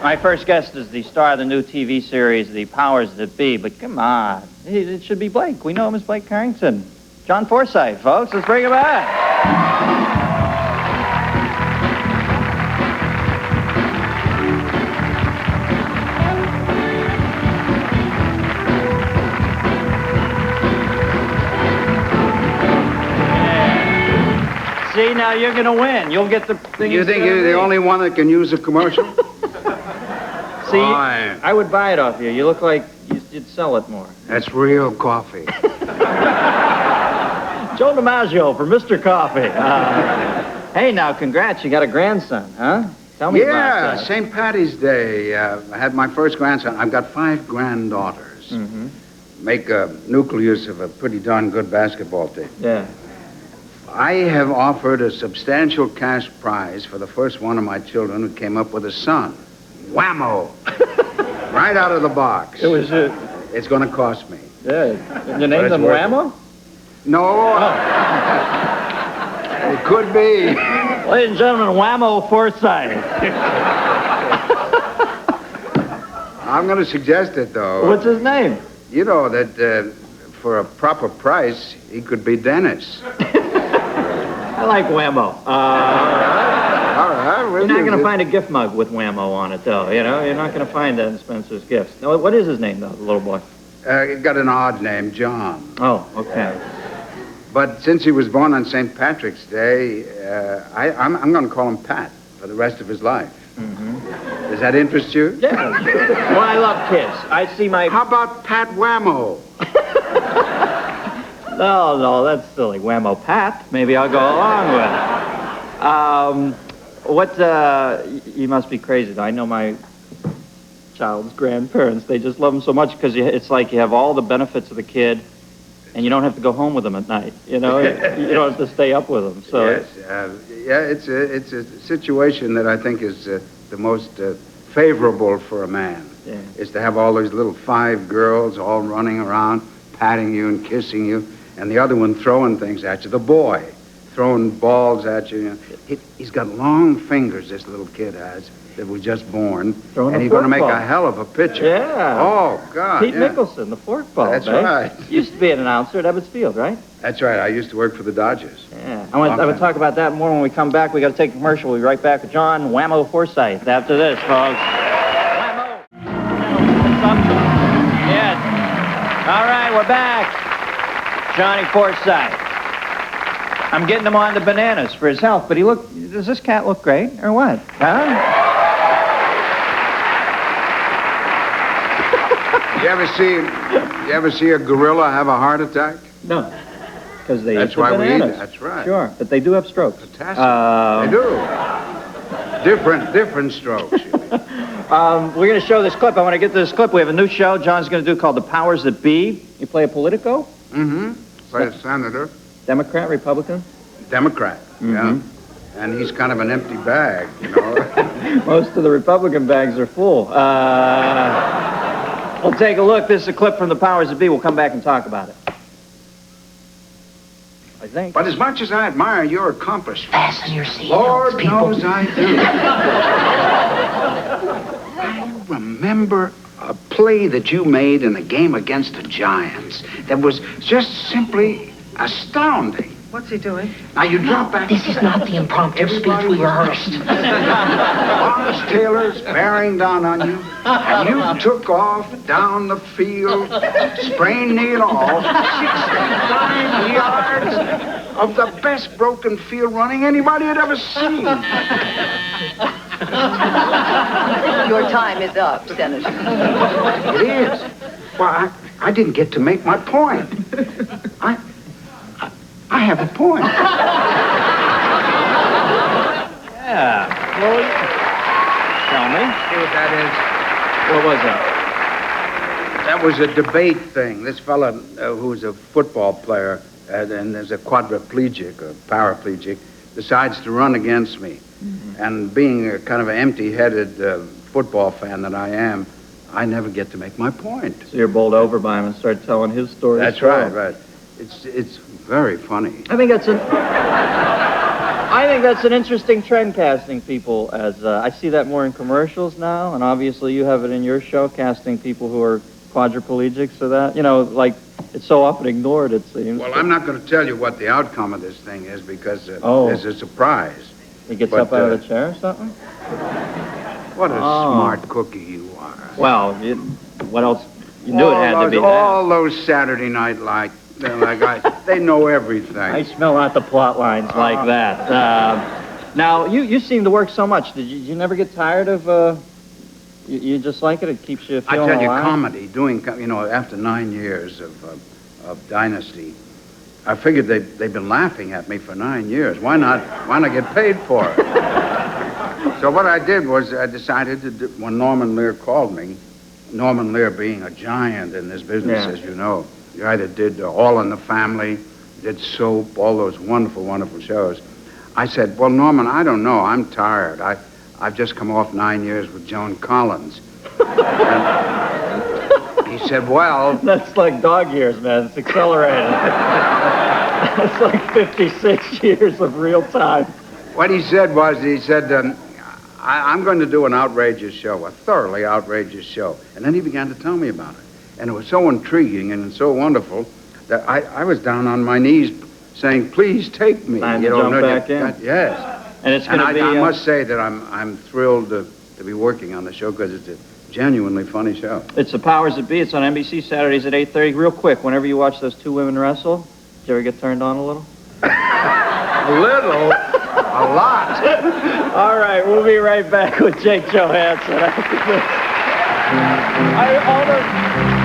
My first guest is the star of the new TV series, The Powers That Be, but come on. It should be Blake. We know him as Blake Carrington. John Forsythe, folks. Let's bring him back. See, now you're going to win. You'll get the thing. You think you're the only one that can use a commercial? See, I would buy it off you. You look like you'd sell it more. That's real coffee. Joe DiMaggio for Mr. Coffee. Hey, now, congrats. You got a grandson, huh? Tell me about that. Yeah, St. Patty's Day. I had my first grandson. I've got 5 granddaughters. Mm-hmm. Make a nucleus of a pretty darn good basketball team. Yeah. I have offered a substantial cash prize for the first one of my children who came up with a son. Whammo! Right out of the box. It was It's going to cost me. Yeah. Did you name them Whammo? No. It could be. Ladies and gentlemen, Whammo Forsythe. I'm going to suggest it, though. What's his name? You know that for a proper price, he could be Dennis. I like Whammo. All right. You're not going to find a gift mug with Whammo on it, though. You know, you're not going to find that in Spencer's Gifts. Now, what is his name, though, the little boy? He got an odd name, John. Oh, okay. But since he was born on St. Patrick's Day, I'm going to call him Pat for the rest of his life. Mm-hmm. Does that interest you? Yeah. Well, I love kids. I see my... How about Pat Whammo? No, that's silly. Whammo Pat. Maybe I'll go along with it. You must be crazy, though. I know my child's grandparents. They just love them so much because it's like you have all the benefits of the kid, and you don't have to go home with them at night. You know, you don't have to stay up with them. So yes, it's a situation that I think is the most favorable for a man. Yeah. Is to have all these little 5 girls all running around, patting you and kissing you, and the other one throwing things at you. The boy throwing balls at you. He's got long fingers, this little kid has, that was just born. And he's going to make a hell of a pitcher. Yeah. Oh, God. Pete Mickelson, the forkball. That's right. Used to be an announcer at Ebbets Field, right? That's right. I used to work for the Dodgers. Yeah. I want to talk about that more when we come back. We got to take a commercial. We'll be right back with John Whammo Forsythe after this, folks. Whammo. Yes. All right, we're back. Johnny Forsythe. I'm getting him on the bananas for his health, but does this cat look great, or what? Huh? You ever see a gorilla have a heart attack? No. Because they That's eat the why bananas. we eat it. That's right. Sure, but they do have strokes. Fantastic. They do. Different strokes. We're going to show this clip. I want to get to this clip. We have a new show John's going to do called The Powers That Be. You play a Politico? Mm-hmm. Play a senator. Democrat, Republican? Democrat, yeah. And he's kind of an empty bag, you know. Most of the Republican bags are full. We'll take a look. This is a clip from The Powers That Be. We'll come back and talk about it. I think. But as much as I admire your accomplishments, fasten your seatbelts, Lord people. knows I do. I remember a play that you made in a game against the Giants that was just simply astounding. What's he doing? Now you drop back. This is not the impromptu speech we rehearsed. Lawrence Taylor's bearing down on you, and you took off down the field, sprained knee and all, 69 yards of the best broken field running anybody had ever seen. Your time is up, Senator. It is. Well, I didn't get to make my point. I have a point. Yeah. Well, tell me. See what that What was that? is? That was a debate thing. This fella who's a football player and is a quadriplegic or paraplegic decides to run against me. Mm-hmm. And being a kind of an empty-headed football fan that I am, I never get to make my point. So you're bowled over by him and start telling his story. That's right. It's very funny. I think that's I think that's an interesting trend, casting people as, I see that more in commercials now, and obviously you have it in your show, casting people who are quadriplegics or that. You know, like, it's so often ignored, it seems. Well, I'm not going to tell you what the outcome of this thing is because Oh. there's a surprise. He gets But, up out of the chair or something? What a Oh. smart cookie you are. Well, what else? You knew it had to be that. All those Saturday Night Lights, they know everything. I smell out the plot lines like that. Now, you seem to work so much. Did you never get tired of, you just like it? It keeps you I feeling tell you, alive? comedy, after 9 years of Dynasty, I figured they've been laughing at me for 9 years. Why not get paid for it? So what I did was I decided to do, when Norman Lear called me, Norman Lear being a giant in this business, Yeah. as you know, the guy that did All in the Family, did Soap, all those wonderful, wonderful shows. I said, well, Norman, I don't know. I'm tired. I've just come off 9 years with Joan Collins. And he said, well... That's like dog years, man. It's accelerated. It's like 56 years of real time. What he said was, I'm going to do an outrageous show, a thoroughly outrageous show. And then he began to tell me about it. And it was so intriguing and so wonderful that I was down on my knees saying, please take me. Time to jump back in. Yes. And it's going to be... I must say that I'm thrilled to be working on the show because it's a genuinely funny show. It's The Powers That Be. It's on NBC Saturdays at 8:30. Real quick, whenever you watch those two women wrestle, did you ever get turned on a little? A little? A lot. All right, we'll be right back with Jake Johansson after this.